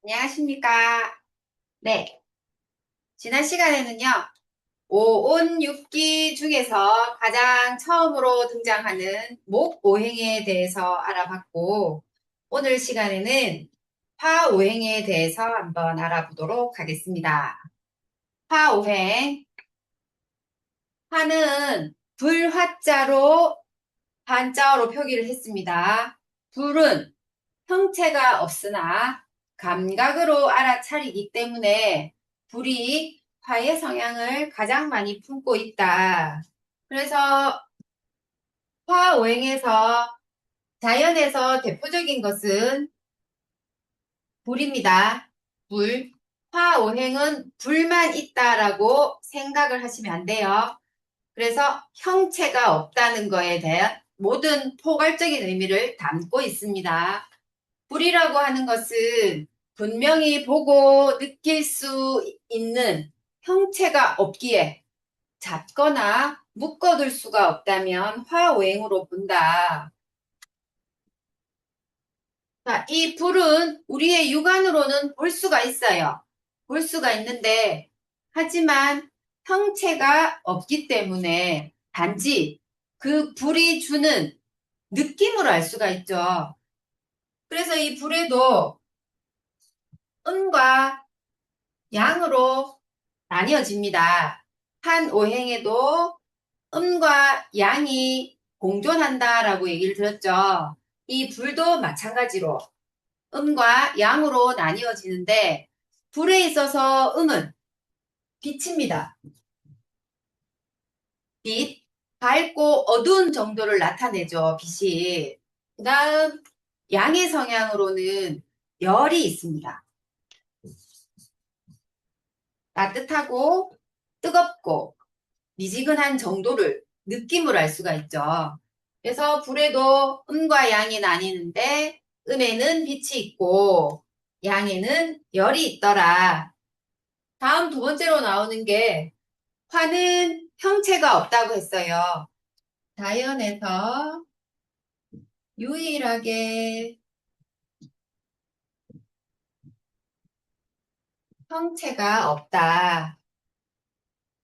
안녕하십니까. 네. 지난 시간에는요, 오온육기 중에서 가장 처음으로 등장하는 목오행에 대해서 알아봤고, 오늘 시간에는 화오행에 대해서 한번 알아보도록 하겠습니다. 화오행. 화는 불화자로 한자어로 표기를 했습니다. 불은 형체가 없으나 감각으로 알아차리기 때문에 불이 화의 성향을 가장 많이 품고 있다. 그래서 화오행에서 자연에서 대표적인 것은 불입니다. 불. 화오행은 불만 있다라고 생각을 하시면 안 돼요. 그래서 형체가 없다는 거에 대한 모든 포괄적인 의미를 담고 있습니다. 불이라고 하는 것은 분명히 보고 느낄 수 있는 형체가 없기에 잡거나 묶어둘 수가 없다면 화오행으로 본다. 자, 이 불은 우리의 육안으로는 볼 수가 있어요. 볼 수가 있는데 하지만 형체가 없기 때문에 단지 그 불이 주는 느낌으로 알 수가 있죠. 그래서 이 불에도 음과 양으로 나뉘어집니다. 한 오행에도 음과 양이 공존한다라고 얘기를 들었죠. 이 불도 마찬가지로 음과 양으로 나뉘어지는데 불에 있어서 음은 빛입니다. 빛, 밝고 어두운 정도를 나타내죠. 빛이. 그 다음 양의 성향으로는 열이 있습니다. 따뜻하고 뜨겁고 미지근한 정도를 느낌으로 알 수가 있죠. 그래서 불에도 음과 양이 나뉘는데 음에는 빛이 있고 양에는 열이 있더라. 다음 두 번째로 나오는 게 화는 형체가 없다고 했어요. 자연에서 유일하게 형체가 없다.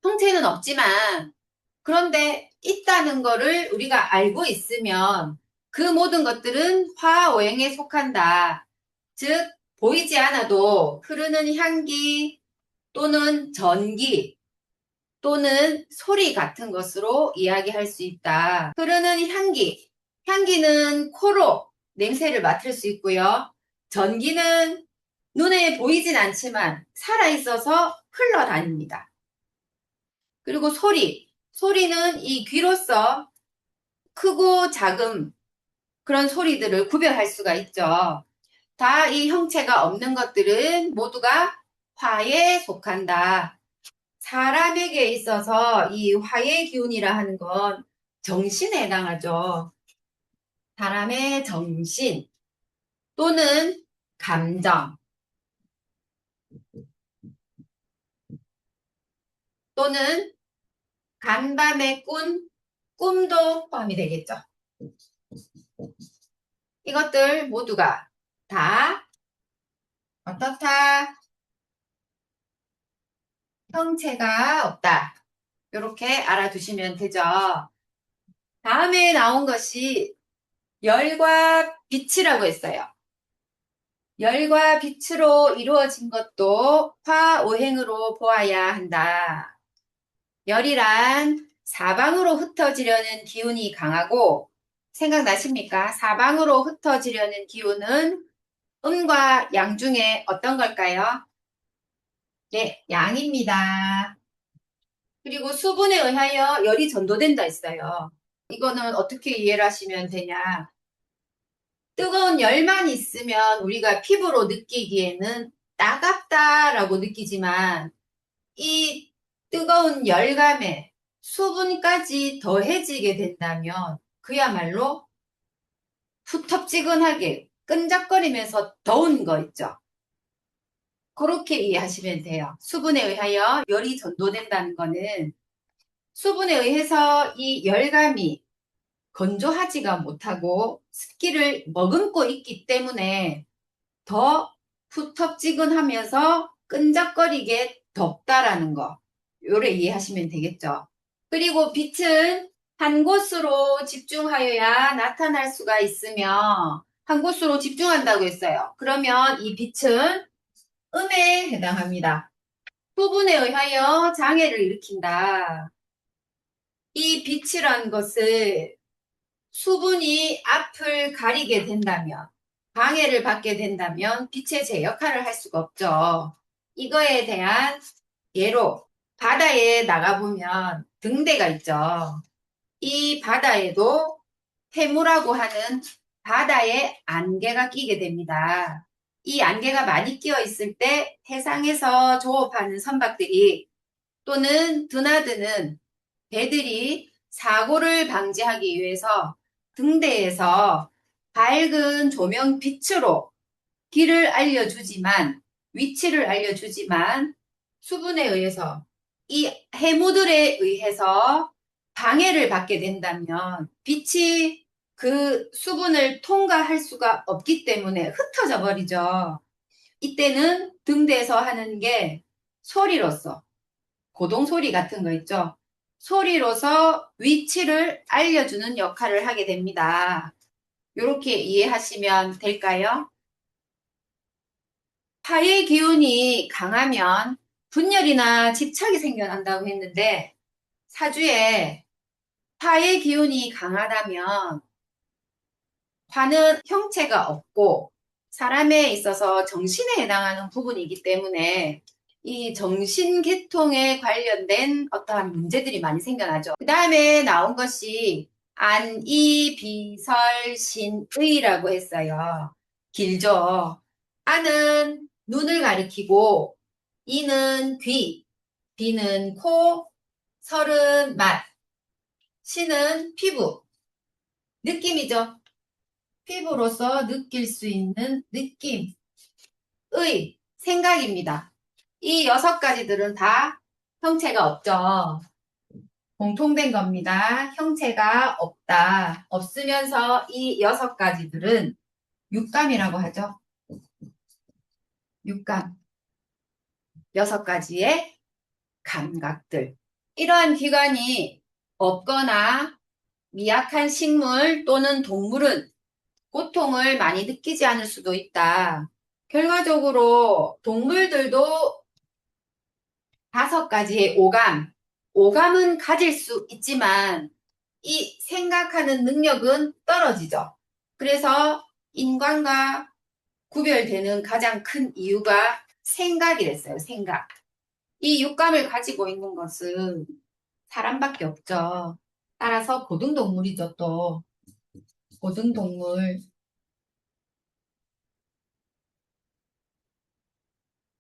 형체는 없지만 그런데 있다는 거를 우리가 알고 있으면 그 모든 것들은 화오행에 속한다. 즉, 보이지 않아도 흐르는 향기 또는 전기 또는 소리 같은 것으로 이야기할 수 있다. 흐르는 향기. 향기는 코로 냄새를 맡을 수 있고요. 전기는 눈에 보이진 않지만 살아있어서 흘러다닙니다. 그리고 소리. 소리는 이 귀로서 크고 작은 그런 소리들을 구별할 수가 있죠. 다 이 형체가 없는 것들은 모두가 화에 속한다. 사람에게 있어서 이 화의 기운이라 하는 건 정신에 해당하죠. 사람의 정신 또는 감정 또는 간밤의 꿈도 포함이 되겠죠. 이것들 모두가 다 어떻다? 형체가 없다. 이렇게 알아두시면 되죠. 다음에 나온 것이 열과 빛이라고 했어요. 열과 빛으로 이루어진 것도 화오행으로 보아야 한다. 열이란 사방으로 흩어지려는 기운이 강하고 생각나십니까? 사방으로 흩어지려는 기운은 음과 양 중에 어떤 걸까요? 네, 양입니다. 그리고 수분에 의하여 열이 전도된다 했어요. 이거는 어떻게 이해를 하시면 되냐? 뜨거운 열만 있으면 우리가 피부로 느끼기에는 따갑다라고 느끼지만 이 뜨거운 열감에 수분까지 더해지게 된다면 그야말로 후텁지근하게 끈적거리면서 더운 거 있죠. 그렇게 이해하시면 돼요. 수분에 의하여 열이 전도된다는 거는 수분에 의해서 이 열감이 건조하지가 못하고 습기를 머금고 있기 때문에 더 푸텁지근하면서 끈적거리게 덥다라는 거. 요래 이해하시면 되겠죠. 그리고 빛은 한 곳으로 집중하여야 나타날 수가 있으며 한 곳으로 집중한다고 했어요. 그러면 이 빛은 음에 해당합니다. 수분에 의하여 장애를 일으킨다. 이 빛이란 것을 수분이 앞을 가리게 된다면, 방해를 받게 된다면 빛의 제 역할을 할 수가 없죠. 이거에 대한 예로 바다에 나가보면 등대가 있죠. 이 바다에도 해무라고 하는 바다에 안개가 끼게 됩니다. 이 안개가 많이 끼어 있을 때 해상에서 조업하는 선박들이 또는 드나드는 배들이 사고를 방지하기 위해서 등대에서 밝은 조명 빛으로 길을 알려주지만, 위치를 알려주지만 수분에 의해서 이 해무들에 의해서 방해를 받게 된다면 빛이 그 수분을 통과할 수가 없기 때문에 흩어져 버리죠. 이때는 등대에서 하는 게 소리로서 고동소리 같은 거 있죠. 소리로서 위치를 알려주는 역할을 하게 됩니다. 이렇게 이해하시면 될까요? 화의 기운이 강하면 분열이나 집착이 생겨난다고 했는데 사주에 화의 기운이 강하다면 화는 형체가 없고 사람에 있어서 정신에 해당하는 부분이기 때문에 이 정신계통에 관련된 어떠한 문제들이 많이 생겨나죠. 그 다음에 나온 것이 안이비설신의라고 했어요. 길죠. 안은 눈을 가리키고 이는 귀, 비는 코, 설은 맛, 신은 피부, 느낌이죠. 피부로서 느낄 수 있는 느낌의 생각입니다. 이 6가지들은 다 형체가 없죠. 공통된 겁니다. 형체가 없다. 없으면서 이 6가지들은 육감이라고 하죠. 육감. 6가지의 감각들. 이러한 기관이 없거나 미약한 식물 또는 동물은 고통을 많이 느끼지 않을 수도 있다. 결과적으로 동물들도 5가지의 오감은 가질 수 있지만 이 생각하는 능력은 떨어지죠. 그래서 인간과 구별되는 가장 큰 이유가 생각이랬어요. 생각. 이 육감을 가지고 있는 것은 사람밖에 없죠. 따라서 고등동물이죠, 또. 고등동물.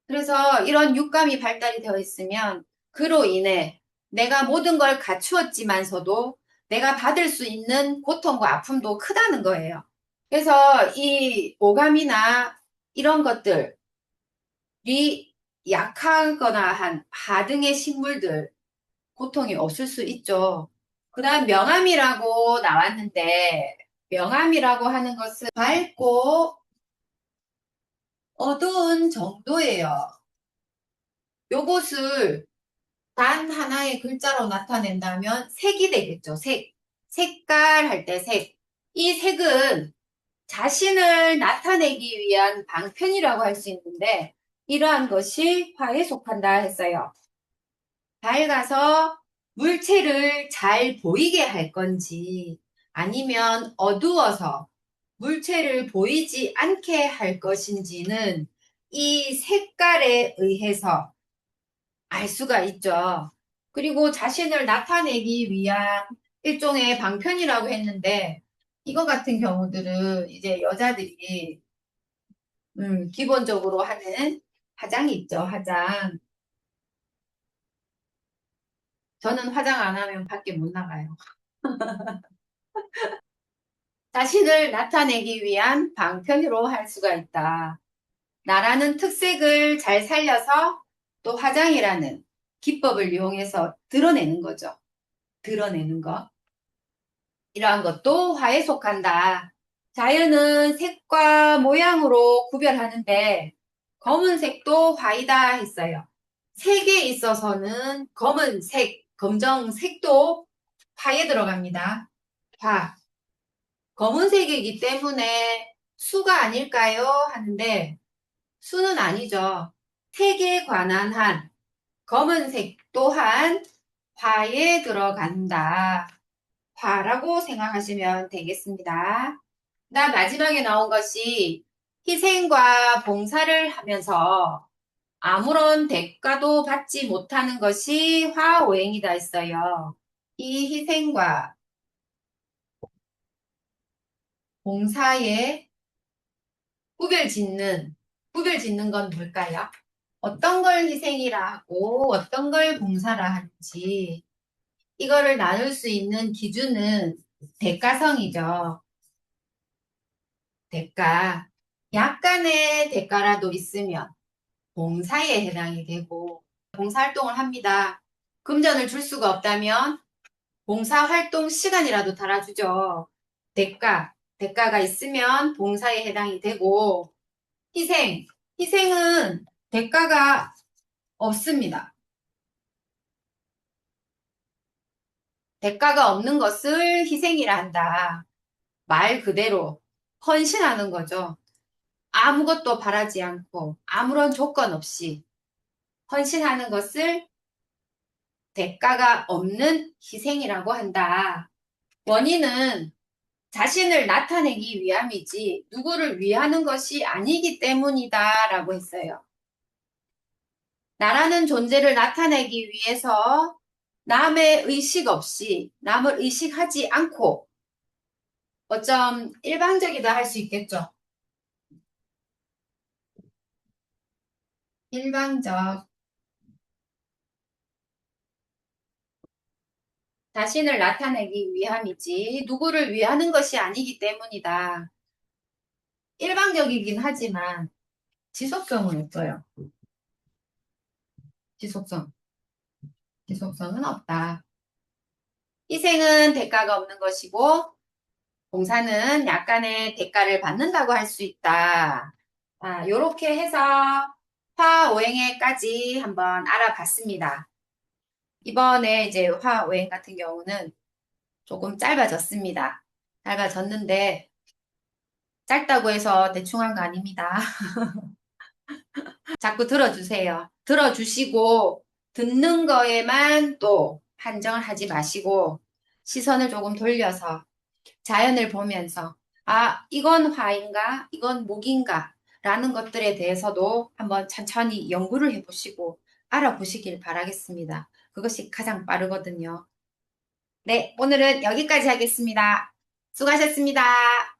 그래서 이런 육감이 발달이 되어 있으면 그로 인해 내가 모든 걸 갖추었지만서도 내가 받을 수 있는 고통과 아픔도 크다는 거예요. 그래서 이 오감이나 이런 것들이 약하거나 한 하등의 식물들 고통이 없을 수 있죠. 그 다음 명암이라고 나왔는데 명암이라고 하는 것은 밝고 어두운 정도예요. 요것을 단 하나의 글자로 나타낸다면 색이 되겠죠. 색. 색깔 할 때 색. 이 색은 자신을 나타내기 위한 방편이라고 할 수 있는데 이러한 것이 화에 속한다 했어요. 밝아서 물체를 잘 보이게 할 건지 아니면 어두워서 물체를 보이지 않게 할 것인지는 이 색깔에 의해서 알 수가 있죠. 그리고 자신을 나타내기 위한 일종의 방편이라고 했는데 이거 같은 경우들은 이제 여자들이 기본적으로 하는 화장이 있죠. 화장. 저는 화장 안 하면 밖에 못 나가요. 자신을 나타내기 위한 방편으로 할 수가 있다. 나라는 특색을 잘 살려서 또 화장이라는 기법을 이용해서 드러내는 거죠. 드러내는 것. 이러한 것도 화에 속한다. 자연은 색과 모양으로 구별하는데 검은색도 화이다 했어요. 색에 있어서는 검은색, 검정색도 화에 들어갑니다. 화. 검은색이기 때문에 수가 아닐까요? 하는데 수는 아니죠. 색에 관한 한 검은색 또한 화에 들어간다. 화라고 생각하시면 되겠습니다. 그다음 마지막에 나온 것이 희생과 봉사를 하면서 아무런 대가도 받지 못하는 것이 화오행이다 했어요. 이 희생과 봉사에 구별 짓는 건 뭘까요? 어떤 걸 희생이라 하고 어떤 걸 봉사라 하는지 이거를 나눌 수 있는 기준은 대가성이죠. 대가. 약간의 대가라도 있으면 봉사에 해당이 되고 봉사활동을 합니다. 금전을 줄 수가 없다면 봉사활동 시간이라도 달아주죠. 대가가 있으면 봉사에 해당이 되고 희생은 대가가 없습니다. 대가가 없는 것을 희생이라 한다. 말 그대로 헌신하는 거죠. 아무것도 바라지 않고 아무런 조건 없이 헌신하는 것을 대가가 없는 희생이라고 한다. 원인은 자신을 나타내기 위함이지 누구를 위하는 것이 아니기 때문이다 라고 했어요. 나라는 존재를 나타내기 위해서 남의 의식 없이 남을 의식하지 않고 어쩜 일방적이다 할 수 있겠죠. 일방적. 자신을 나타내기 위함이지 누구를 위하는 것이 아니기 때문이다. 일방적이긴 하지만 지속성은 없어요. 지속성. 지속성은 없다. 희생은 대가가 없는 것이고 봉사는 약간의 대가를 받는다고 할 수 있다. 요렇게 해서 화오행에까지 한번 알아봤습니다. 이번에 이제 화오행 같은 경우는 조금 짧아졌습니다. 짧아졌는데 짧다고 해서 대충 한 거 아닙니다. 자꾸 들어주세요. 들어주시고 듣는 거에만 또 한정을 하지 마시고 시선을 조금 돌려서 자연을 보면서 이건 화인가? 이건 목인가? 라는 것들에 대해서도 한번 천천히 연구를 해보시고 알아보시길 바라겠습니다. 그것이 가장 빠르거든요. 네, 오늘은 여기까지 하겠습니다. 수고하셨습니다.